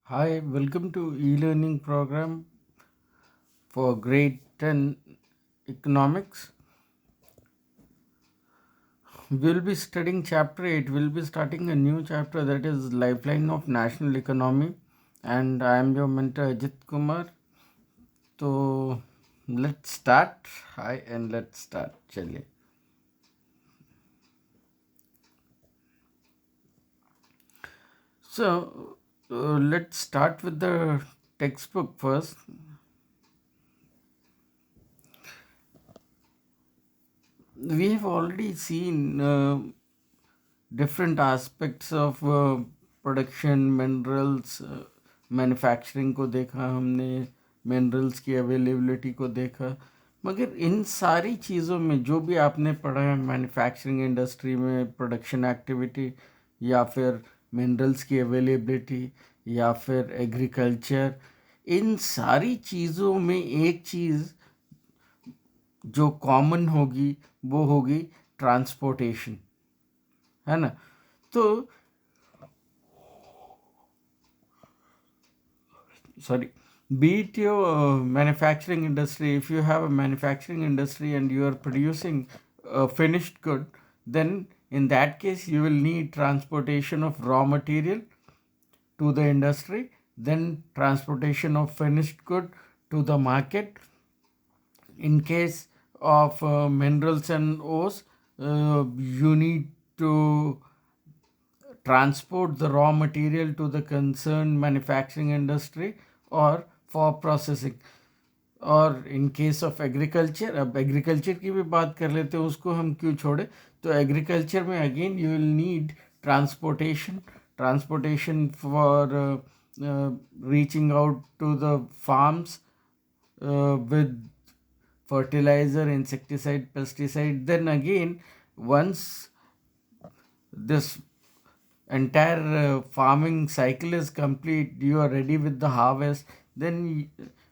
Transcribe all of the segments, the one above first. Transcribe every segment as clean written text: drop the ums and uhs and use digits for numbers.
Hi, welcome to e-learning program for grade 10 economics. We'll be studying chapter 8. We'll be starting a new chapter that is Lifeline of National Economy, and I am your mentor Ajit Kumar. So let's start. Hi, and let's start. Chaliye. Let's start with the textbook first. We have already seen different aspects of production minerals manufacturing को देखा हमने, minerals की availability को देखा। मगर इन सारी चीज़ों में जो भी आपने पढ़ा है मैन्युफैक्चरिंग इंडस्ट्री में प्रोडक्शन एक्टिविटी, या फिर मिनरल्स की अवेलेबिलिटी, या फिर एग्रीकल्चर, इन सारी चीज़ों में एक चीज़ जो कॉमन होगी वो होगी ट्रांसपोर्टेशन, है ना। तो sorry, be it your manufacturing industry, if you have a manufacturing industry and you are producing a finished good, then in that case you will need transportation of raw material to the industry, then transportation of finished good to the market. In case of minerals and ores, you need to transport the raw material to the concerned manufacturing industry or for processing. और in case of agriculture, अब agriculture की भी बात कर लेते हैं, उसको हम क्यों छोड़े। तो एग्रीकल्चर में again you will need transportation for reaching out to the farms with fertilizer, insecticide, pesticide. Then again, once this entire farming cycle is complete, you are ready with the harvest, then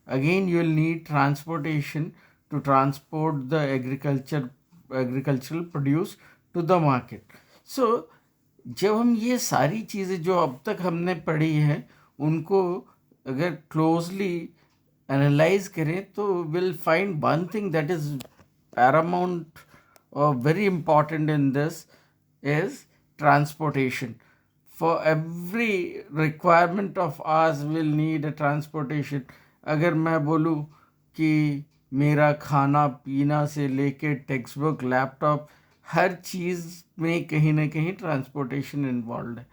again you will need transportation to transport the agricultural produce to the market. So जब हम ये सारी चीज़ें जो अब तक हमने पढ़ी हैं उनको अगर क्लोजली एनालाइज करें तो will find one thing that is paramount और very important in this is transportation. For every requirement of ours will need a transportation. अगर मैं बोलूँ कि मेरा खाना पीना से लेके टेक्स्ट बुक, लैपटॉप, हर चीज़ में कहीं ना कहीं ट्रांसपोर्टेशन इन्वॉल्व है,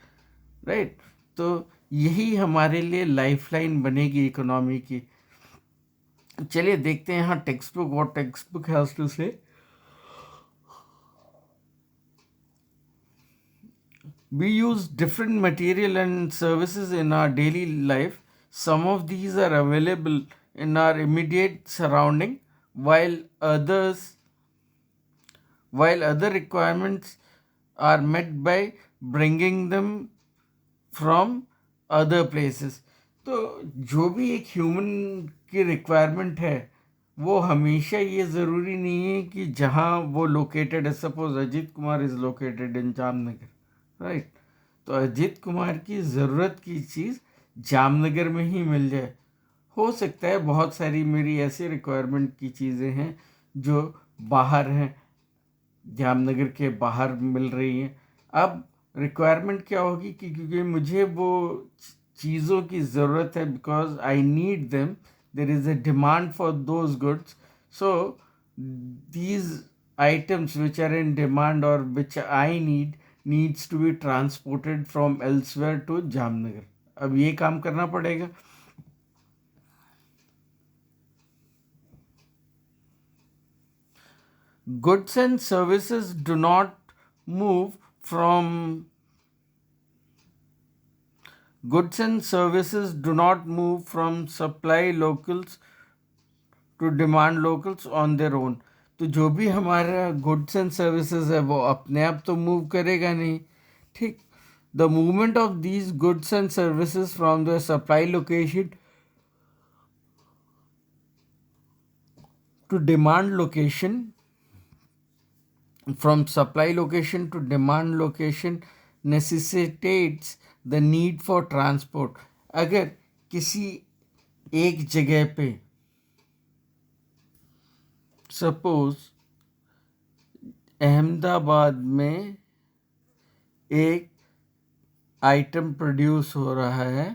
राइट। तो यही हमारे लिए लाइफलाइन बनेगी इकोनॉमी की। चलिए देखते हैं यहाँ text book, what text book has to say. We use different material and services in our daily life. Some of these are available in our immediate surrounding, while other requirements are met by bringing them from other places. तो जो भी एक human की requirement है वो हमेशा ये ज़रूरी नहीं है कि जहाँ वो लोकेटेड है, suppose Ajit Kumar is located in Jamnagar, right. तो अजीत कुमार की ज़रूरत की चीज़ जामनगर में ही मिल जाए। हो सकता है बहुत सारी मेरी ऐसी रिक्वायरमेंट की चीज़ें हैं जो बाहर हैं, जामनगर के बाहर मिल रही हैं। अब रिक्वायरमेंट क्या होगी कि क्योंकि मुझे वो चीज़ों की ज़रूरत है, because I need them, there is a demand for those goods, so these items which are in demand or which I need needs to be transported from elsewhere to Jamnagar. अब ये काम करना पड़ेगा। Goods and services do not move from goods and services do not move from supply locals to demand locals on their own। तो जो भी हमारा goods and services है वो अपने आप तो मूव करेगा नहीं, ठीक। The movement of these goods and services from the supply location to demand location, from supply location to demand location, necessitates the need for transport. अगर किसी एक जगह पे सपोज अहमदाबाद में एक आइटम प्रोड्यूस हो रहा है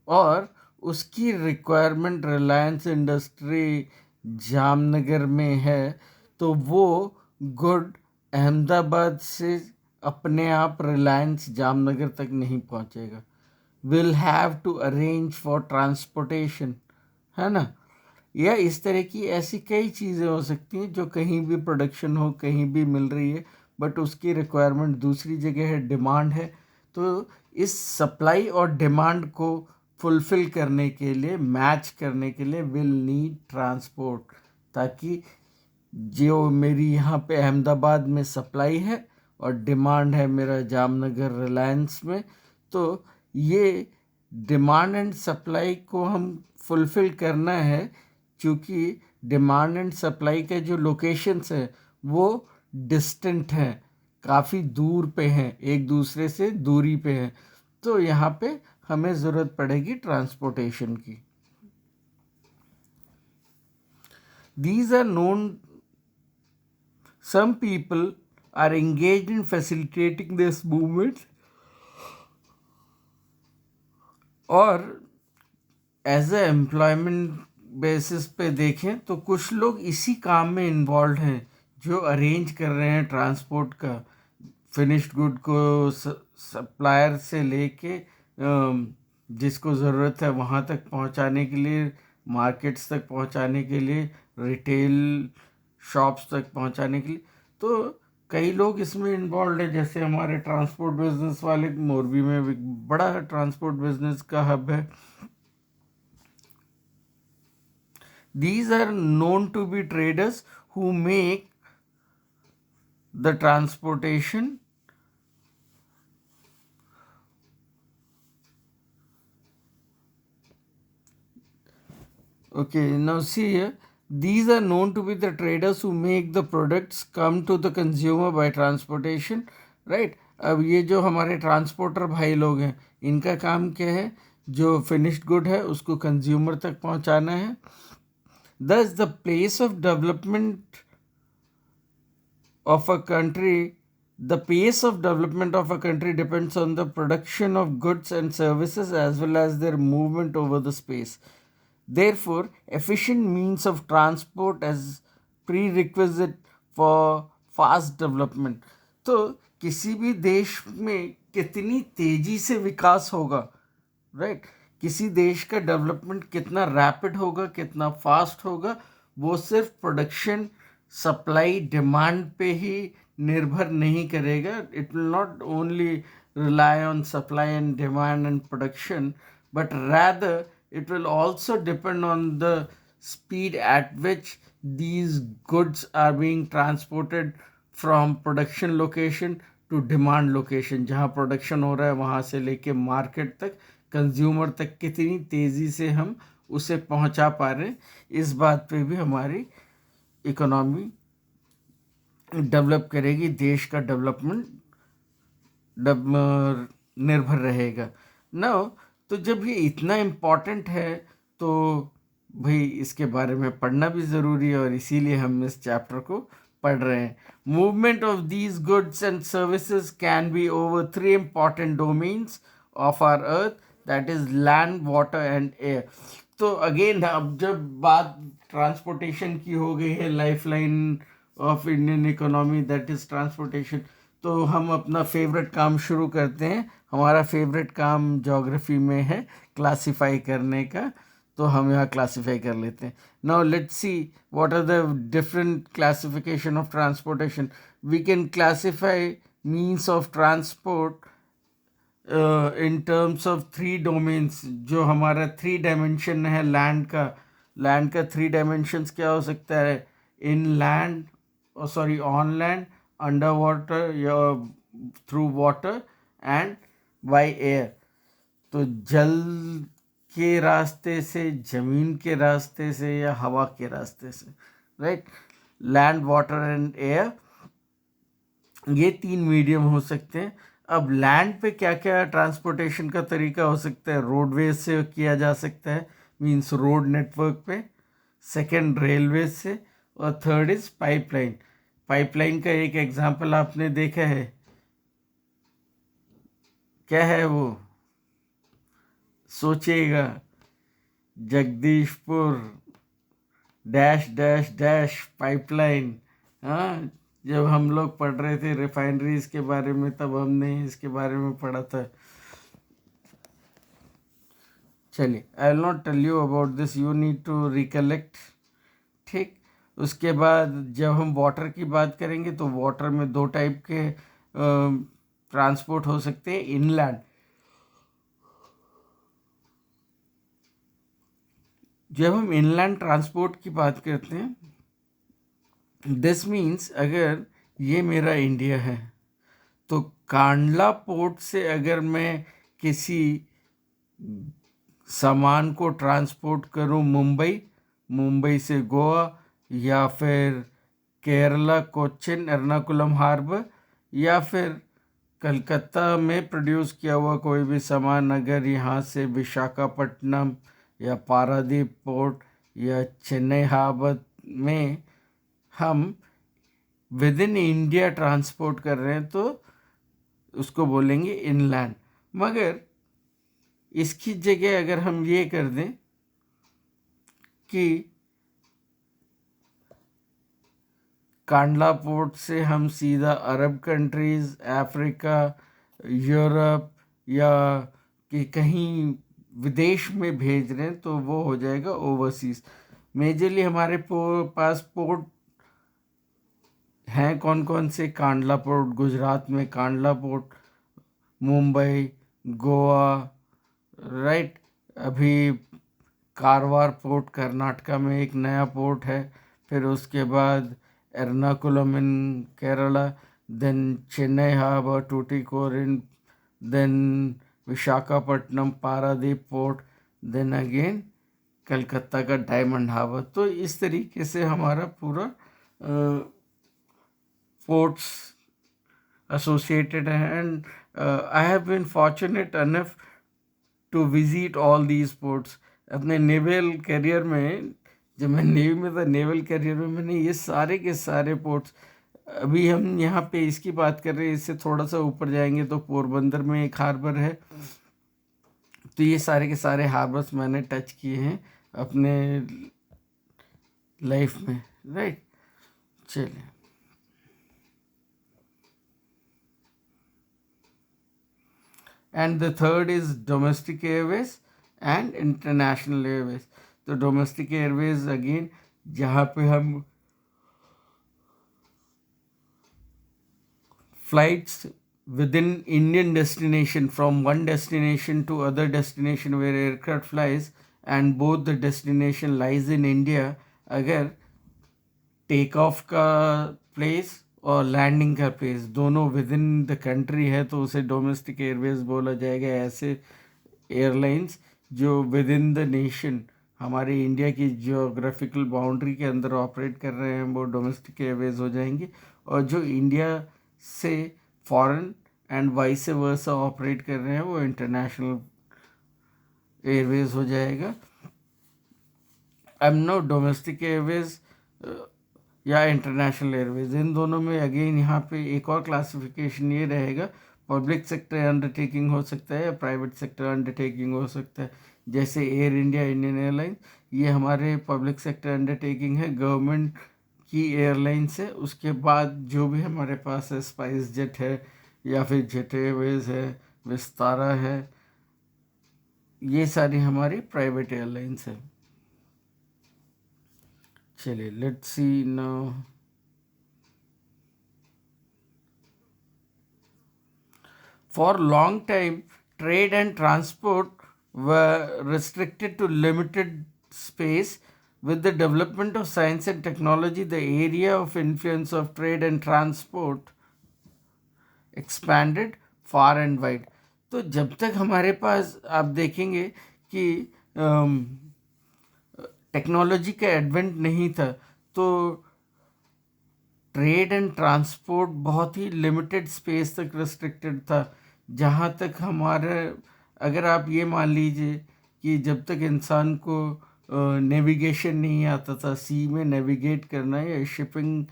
और उसकी रिक्वायरमेंट रिलायंस इंडस्ट्री जामनगर में है, तो वो गुड अहमदाबाद से अपने आप रिलायंस जामनगर तक नहीं पहुंचेगा, will have to arrange for transportation, है ना। या इस तरह की ऐसी कई चीज़ें हो सकती हैं जो कहीं भी प्रोडक्शन हो, कहीं भी मिल रही है, बट उसकी रिक्वायरमेंट दूसरी जगह है, डिमांड है। तो इस सप्लाई और डिमांड को फुलफ़िल करने के लिए, मैच करने के लिए विल नीड ट्रांसपोर्ट, ताकि जो मेरी यहाँ पे अहमदाबाद में सप्लाई है और डिमांड है मेरा जामनगर रिलायंस में, तो ये डिमांड एंड सप्लाई को हम फुलफ़िल करना है, क्योंकि डिमांड एंड सप्लाई के जो लोकेशंस हैं वो डिस्टेंट हैं, काफ़ी दूर पे हैं, एक दूसरे से दूरी पे हैं, तो यहाँ पे हमें ज़रूरत पड़ेगी ट्रांसपोर्टेशन की। These are known, some people are engaged in facilitating this movement, और एज ए एम्प्लॉयमेंट बेसिस पे देखें तो कुछ लोग इसी काम में इन्वॉल्व हैं जो अरेंज कर रहे हैं ट्रांसपोर्ट का, फिनिश्ड गुड को सप्लायर से लेके जिसको ज़रूरत है वहाँ तक पहुँचाने के लिए, मार्केट्स तक पहुँचाने के लिए, रिटेल शॉप्स तक पहुँचाने के लिए। तो कई लोग इसमें इन्वॉल्व हैं, जैसे हमारे ट्रांसपोर्ट बिजनेस वाले, मोरबी में भी बड़ा ट्रांसपोर्ट बिजनेस का हब है। These are known to be traders who make the transportation now see here, these are known to be the traders who make the products come to the consumer by transportation, right? अब ये जो हमारे transporter भाई लोग हैं, इनका काम क्या है, जो फिनिश्ड गुड है उसको कंज्यूमर तक पहुंचाना है। Thus the pace of development of a country depends on the production of goods and services as well as their movement over the space. Therefore, efficient means of transport as prerequisite for fast development. तो किसी भी देश में कितनी तेजी से विकास होगा, right, किसी देश का डेवलपमेंट कितना रैपिड होगा, कितना फास्ट होगा, वो सिर्फ प्रोडक्शन, सप्लाई, डिमांड पे ही निर्भर नहीं करेगा. It will not only rely on supply and demand and production, but rather it will also depend on the speed at which these goods are being transported from production location to demand location. जहाँ production हो रहा है वहाँ से लेके market तक, consumer तक कितनी तेज़ी से हम उसे पहुँचा पा रहे हैं, इस बात पे भी हमारी इकोनॉमी डेवलप करेगी, देश का डेवलपमेंट निर्भर रहेगा ना। तो जब ये इतना इम्पॉर्टेंट है तो भाई इसके बारे में पढ़ना भी ज़रूरी है, और इसीलिए हम इस चैप्टर को पढ़ रहे हैं. Movement of these goods and services can be over 3 important domains of our earth, that is land, water and air. तो अगेन अब जब बात ट्रांसपोर्टेशन की हो गई है, lifeline of Indian economy that is transportation, तो हम अपना फेवरेट काम शुरू करते हैं. हमारा फेवरेट काम ज्योग्राफी में है क्लासिफाई करने का, तो हम यहाँ क्लासिफाई कर लेते हैं. Now let's see what are the different classification of transportation. We can classify means of transport in terms of 3 domains. जो हमारा 3 डायमेंशन है लैंड का, लैंड का 3 डायमेंशंस क्या हो सकता है, in land, sorry on land, under water या through water and by air. तो जल के रास्ते से, ज़मीन के रास्ते से या हवा के रास्ते से, right. Land, water and air, ये 3 मीडियम हो सकते हैं. अब लैंड पे क्या क्या ट्रांसपोर्टेशन का तरीका हो सकता है? रोडवेज से किया जा सकता है, मींस रोड नेटवर्क पे। सेकंड रेलवे से। और थर्ड इज पाइपलाइन। पाइपलाइन का एक एग्जांपल आपने देखा है, क्या है वो? सोचिएगा। Jagdishpur dash dash dash pipeline. हाँ, जब हम लोग पढ़ रहे थे रिफाइनरीज के बारे में तब हमने इसके बारे में पढ़ा था। चलिए, I will not tell you about this, you need to recollect. ठीक। उसके बाद जब हम वाटर की बात करेंगे तो वाटर में दो टाइप के ट्रांसपोर्ट हो सकते हैं। इनलैंड, जब हम इनलैंड ट्रांसपोर्ट की बात करते हैं, दिस मीन्स अगर ये मेरा इंडिया है तो कांडला पोर्ट से अगर मैं किसी सामान को ट्रांसपोर्ट करूं मुंबई, मुंबई से गोवा, या फिर केरला कोच्चिन एर्नाकुलम हार्बर, या फिर कलकत्ता में प्रोड्यूस किया हुआ कोई भी सामान अगर यहाँ से विशाखापट्टनम या पारादीप पोर्ट या चेन्नई हार्बर में हम विद इन इंडिया ट्रांसपोर्ट कर रहे हैं तो उसको बोलेंगे इनलैंड। मगर इसकी जगह अगर हम ये कर दें कि कांडला पोर्ट से हम सीधा अरब कंट्रीज़, अफ्रीका, यूरोप या कि कहीं विदेश में भेज रहे हैं तो वो हो जाएगा ओवरसीज़। मेजरली हमारे पास पोर्ट हैं कौन कौन से? कांडला पोर्ट गुजरात में, कांडला पोर्ट मुंबई, गोवा, राइट। अभी कारवार पोर्ट कर्नाटका में एक नया पोर्ट है। फिर उसके बाद Ernakulam in Kerala, then Chennai harbour, Tuticorin, then Visakhapatnam Paradip port, then again Calcutta का डायमंड हार्बर। तो इस तरीके से हमारा पूरा ports associated, and I have been fortunate enough to visit all these ports अपने नेवल करियर में। जब मैं नेवी में था, नेवल करियर में मैंने ये सारे के सारे पोर्ट्स, अभी हम यहाँ पे इसकी बात कर रहे हैं, इससे थोड़ा सा ऊपर जाएंगे तो पोरबंदर में एक हार्बर है। तो ये सारे के सारे हार्बर्स मैंने टच किए हैं अपने लाइफ में, राइट। चलिए, and the third is domestic airways and international airways। तो डोमेस्टिक एयरवेज अगेन जहाँ पे हम flights within Indian destination, from one destination to other destination where aircraft flies and both the destination lies in India, अगर take off का place और landing का place दोनों with in the country है तो उसे डोमेस्टिक एयरवेज बोला जाएगा। ऐसे एयरलाइंस जो विद इन द नेशन हमारे इंडिया की जियोग्राफिकल बाउंड्री के अंदर ऑपरेट कर रहे हैं वो डोमेस्टिक एयरवेज हो जाएंगे। और जो इंडिया से foreign and vice versa operate कर रहे हैं वो इंटरनेशनल एयरवेज हो जाएगा। I am no domestic airways या इंटरनेशनल एयरवेज, इन दोनों में अगेन यहाँ पे एक और क्लासिफिकेशन ये रहेगा, पब्लिक सेक्टर अंडरटेकिंग हो सकता है या प्राइवेट सेक्टर अंडरटेकिंग हो सकता है। जैसे एयर इंडिया, इंडियन एयरलाइंस, ये हमारे पब्लिक सेक्टर अंडरटेकिंग है, गवर्नमेंट की एयरलाइंस है। उसके बाद जो भी हमारे पास है, स्पाइस जेट है या फिर जेट एयरवेज है, विस्तारा है, ये सारी हमारी प्राइवेट एयरलाइंस है। चलिए, let's see now. For long time, trade and transport were restricted to limited space. With the development of science and technology, the area of influence of trade and transport expanded far and wide। तो जब तक हमारे पास आप देखेंगे कि technology का advent नहीं था तो ट्रेड एंड ट्रांसपोर्ट बहुत ही लिमिटेड स्पेस तक रिस्ट्रिक्टेड था। जहाँ तक हमारे, अगर आप ये मान लीजिए कि जब तक इंसान को नेविगेशन नहीं आता था, सी में नेविगेट करना या शिपिंग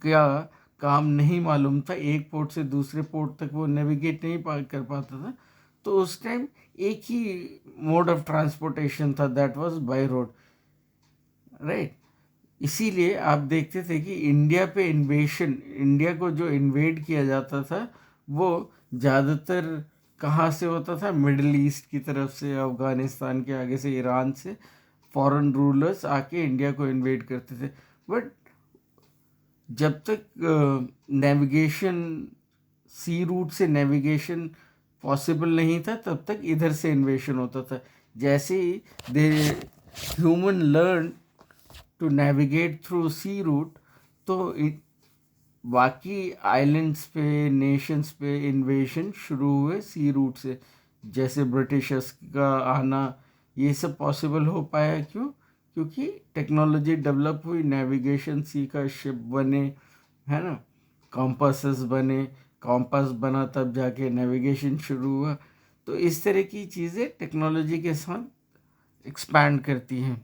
का काम नहीं मालूम था, एक पोर्ट से दूसरे पोर्ट तक वो नेविगेट नहीं कर पाता था, तो उस टाइम एक ही मोड ऑफ ट्रांसपोर्टेशन था, that was by road, right. इसीलिए आप देखते थे कि इंडिया पे इन्वेशन, इंडिया को जो इन्वेड किया जाता था वो ज़्यादातर कहाँ से होता था, मिडल ईस्ट की तरफ से, अफ़गानिस्तान के आगे से, ईरान से फॉरेन रूलर्स आके इंडिया को इन्वेड करते थे। बट जब तक नेविगेशन, सी रूट से नेविगेशन पॉसिबल नहीं था, तब तक इधर से इन्वेशन होता था। जैसे ही they human learn to navigate through sea route, तो बाकी आइलैंड्स पे, नेशंस पे इन्वेशन शुरू हुए सी रूट से। जैसे ब्रिटिशर्स का आना, ये सब पॉसिबल हो पाया, क्यों? क्योंकि टेक्नोलॉजी डेवलप हुई, नेविगेशन सीखा, शिप बने, है ना, कॉम्पासेस बने, कॉम्पास बना तब जाके नेविगेशन शुरू हुआ। तो इस तरह की चीज़ें टेक्नोलॉजी के साथ एक्सपैंड करती हैं।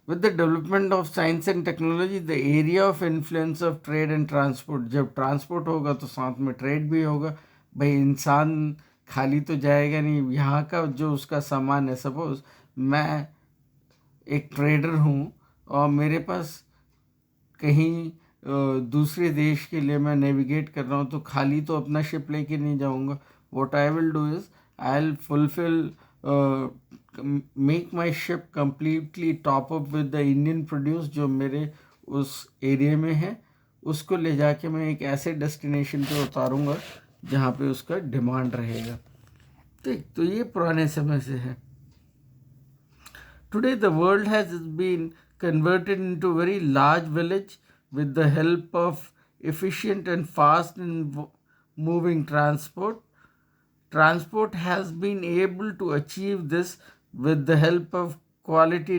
With the development of science and technology, the area of influence of trade and transport, जब ट्रांसपोर्ट होगा तो साथ में ट्रेड भी होगा। भाई इंसान खाली तो जाएगा नहीं, यहाँ का जो उसका सामान है, सपोज मैं एक ट्रेडर हूँ और मेरे पास कहीं दूसरे देश के लिए मैं नेविगेट कर रहा हूँ, तो खाली तो अपना शिप लेके नहीं जाऊँगा। What I will do is I will fulfil, make my ship completely top up with the Indian produce जो मेरे उस एरिया में है, उसको ले जाके मैं एक ऐसे डेस्टिनेशन पे उतारूँगा जहाँ पे उसका डिमांड रहेगा। ठीक, तो ये पुराने समय से है। Today, the world has been converted into a very large village with the help of efficient and fast and moving transport. Transport has been able to achieve this with the help of quality,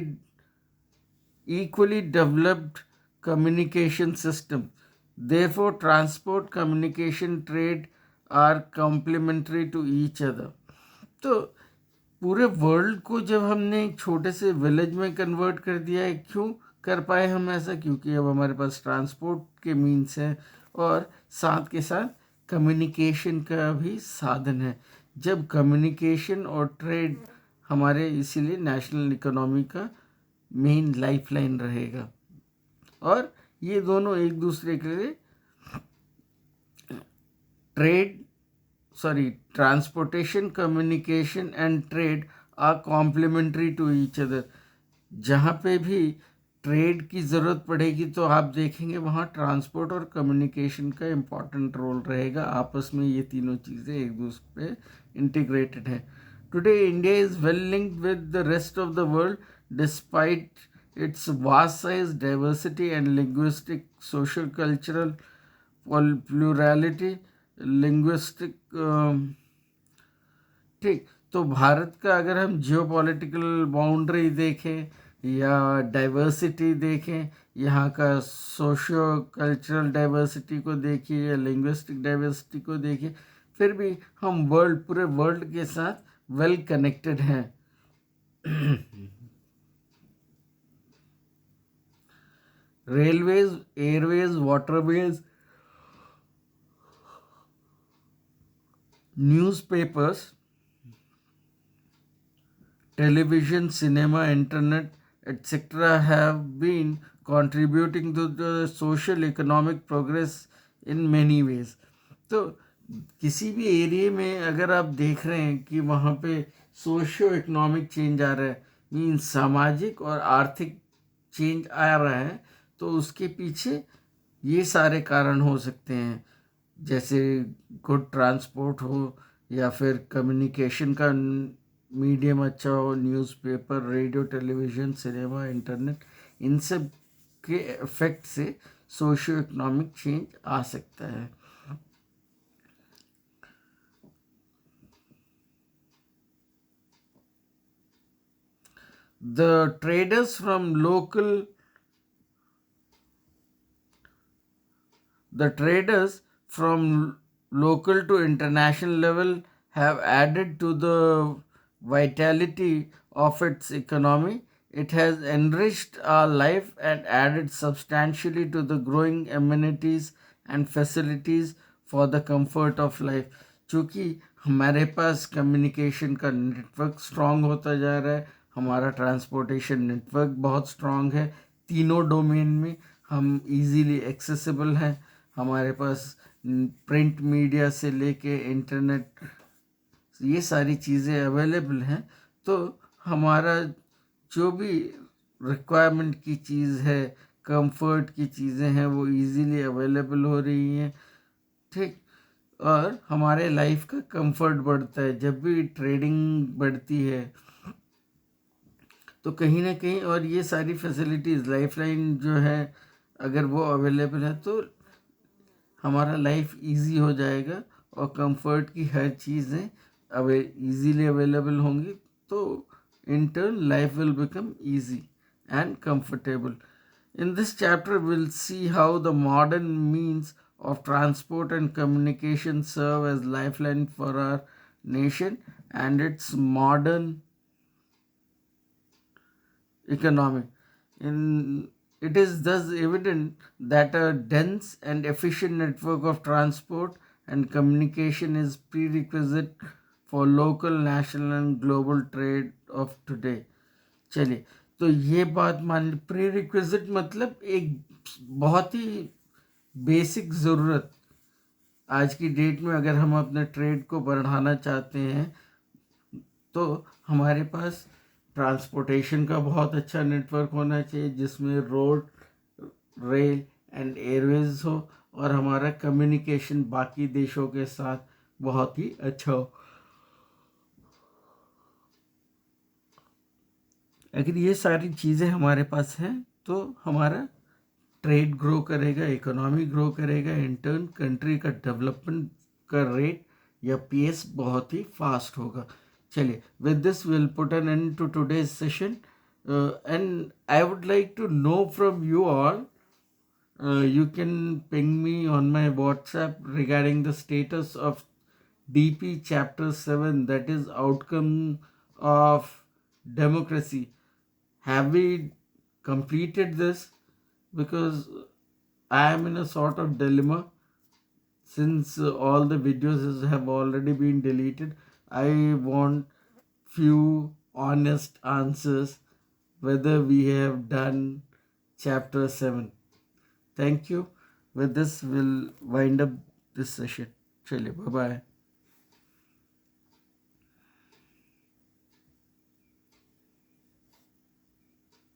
equally developed communication system. Therefore, transport, communication, trade are complementary to each other. तो पूरे world को जब हमने एक छोटे से village में convert कर दिया है, क्यों कर पाए हम ऐसा? क्योंकि अब हमारे पास ट्रांसपोर्ट के मीन्स हैं और साथ के साथ कम्युनिकेशन का भी साधन है। जब कम्युनिकेशन और ट्रेड हमारे, इसीलिए नेशनल इकोनॉमी का मेन लाइफलाइन रहेगा। और ये दोनों एक दूसरे के लिए transportation, communication and trade are complementary to each other. जहाँ पे भी ट्रेड की ज़रूरत पड़ेगी तो आप देखेंगे वहाँ ट्रांसपोर्ट और कम्युनिकेशन का इम्पॉर्टेंट रोल रहेगा। आपस में ये तीनों चीज़ें एक दूसरे पे इंटीग्रेटेड हैं। Today India is well linked with the rest of the world despite its vast size, diversity and linguistic, social, cultural plurality, linguistic, ठीक। तो भारत का अगर हम जियोपॉलिटिकल बाउंड्री देखें या डाइवर्सिटी देखें, यहाँ का सोशियो कल्चरल डाइवर्सिटी को देखिए या लिंग्विस्टिक डाइवर्सिटी को देखिए, फिर भी हम पूरे वर्ल्ड के साथ वेल कनेक्टेड हैं। Railways, Airways, waterways, newspapers, television, cinema, internet, etc. have been contributing to the social economic progress in many ways. तो किसी भी एरिया में अगर आप देख रहे हैं कि वहाँ पे सोशियो इकोनॉमिक चेंज आ रहा है, मीन सामाजिक और आर्थिक चेंज आ रहा है, तो उसके पीछे ये सारे कारण हो सकते हैं। जैसे गुड ट्रांसपोर्ट हो या फिर कम्युनिकेशन का मीडियम अच्छा हो, newspaper, radio, television, cinema, internet, इन सब के इफेक्ट से सोशियो इकोनॉमिक चेंज आ सकता है। The traders from local The traders from local to international level have added to the vitality of its economy. It has enriched our life and added substantially to the growing amenities and facilities for the comfort of life. चूँकि हमारे पास communication का network strong होता जा रहा है, हमारा transportation network बहुत strong है, तीनों डोमेन में हम इजीली एक्सेसिबल हैं, हमारे पास प्रिंट मीडिया से लेके इंटरनेट ये सारी चीज़ें अवेलेबल हैं, तो हमारा जो भी रिक्वायरमेंट की चीज़ है, कंफर्ट की चीज़ें हैं, वो इजीली अवेलेबल हो रही हैं, ठीक। और हमारे लाइफ का कंफर्ट बढ़ता है जब भी ट्रेडिंग बढ़ती है, तो कहीं ना कहीं, और ये सारी फैसिलिटीज़ लाइफलाइन जो है अगर वो अवेलेबल है तो हमारा लाइफ इजी हो जाएगा और कंफर्ट की हर चीज़ें इजीली अवेलेबल होंगी, तो in turn life will become easy and comfortable. In this chapter we'll see how the modern means of transport and communication serve as lifeline for our nation and its modern economy. It is thus evident that a dense and efficient network of transport and communication is prerequisite for local, national and global trade of today. चलिए, तो ये बात मान ली, pre requisite मतलब एक बहुत ही basic ज़रूरत। आज की डेट में अगर हम अपने ट्रेड को बढ़ाना चाहते हैं तो हमारे पास ट्रांसपोर्टेशन का बहुत अच्छा नेटवर्क होना चाहिए, जिसमें रोड, रेल एंड एयरवेज हो, और हमारा कम्युनिकेशन बाकी देशों के साथ बहुत ही अच्छा हो। अगर ये सारी चीज़ें हमारे पास हैं तो हमारा ट्रेड ग्रो करेगा, इकोनॉमी ग्रो करेगा, इंटर्न कंट्री का डेवलपमेंट का रेट या पेस बहुत ही फास्ट होगा। चलिए, with this will put an end to today's session and I would like to know from you all. You can ping me on my WhatsApp regarding the status of DP Chapter 7, that is Outcome of Democracy. Have we completed this? Because I am in a sort of dilemma since all the videos have already been deleted. I want few honest answers whether we have done Chapter 7. Thank you. With this, we'll wind up this session. Chaliye, bye bye.